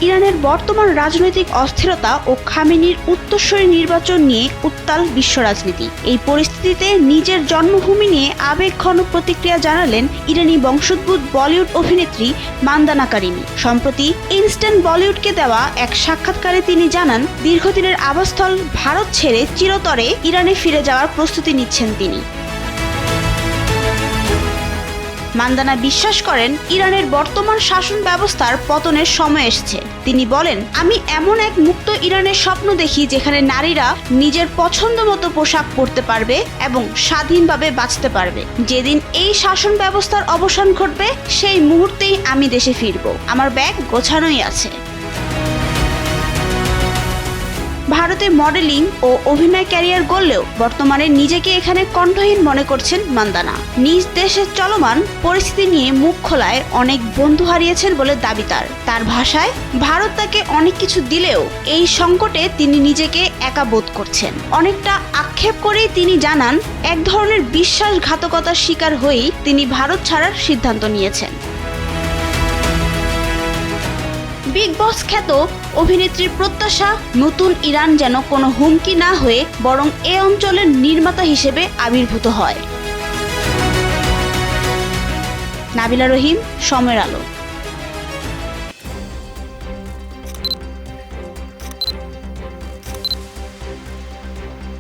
ইরানের বর্তমান রাজনৈতিক অস্থিরতা ও খামেনির উত্তরসূরি নির্বাচন নিয়ে উত্তাল বিশ্ব রাজনীতি। এই পরিস্থিতিতে নিজের জন্মভূমি নিয়ে আবেগঘন প্রতিক্রিয়া জানালেন ইরানি বংশোদ্ভূত বলিউড অভিনেত্রী মান্দানা কারিমি। সম্প্রতি ইনস্ট্যান্ট বলিউডকে দেওয়া এক সাক্ষাৎকারে তিনি জানান, দীর্ঘদিনের আবাসস্থল ভারত ছেড়ে চিরতরে ইরানে ফিরে যাওয়ার প্রস্তুতি নিচ্ছেন তিনি। মান্দানা বিশ্বাস করেন, ইরানের বর্তমান শাসন ব্যবস্থার পতনের সময় এসেছে। তিনি বলেন, আমি এমন এক মুক্ত ইরানের স্বপ্ন দেখি যেখানে নারীরা নিজের পছন্দ মতো পোশাক পরতে পারবে এবং স্বাধীনভাবে বাঁচতে পারবে। যেদিন এই শাসন ব্যবস্থার অবসান ঘটবে সেই মুহূর্তেই আমি দেশে ফিরব। আমার ব্যাগ গোছানোই আছে। ভারতে মডেলিং ও অভিনয় ক্যারিয়ার গড়লেও বর্তমানে নিজেকে এখানে কণ্ঠহীন মনে করছেন মান্দানা। নিজ দেশে চলমান পরিস্থিতি নিয়ে মুখ খোলায় অনেক বন্ধু হারিয়েছেন বলে দাবি তার ভাষায়, ভারত তাকে অনেক কিছু দিলেও এই সংকটে তিনি নিজেকে একা বোধ করছেন। অনেকটা আক্ষেপ করেই তিনি জানান, এক ধরনের বিশ্বাসঘাতকতার শিকার হয়েই তিনি ভারত ছাড়ার সিদ্ধান্ত নিয়েছেন। বিগ বস খ্যাত অভিনেত্রীর প্রত্যাশা, নতুন ইরান যেন কোনো হুমকি না হয়ে বরং এ অঞ্চলের নির্মাতা হিসেবে আবির্ভূত হয়। নাবিলা রহিম, সময়ের আলো।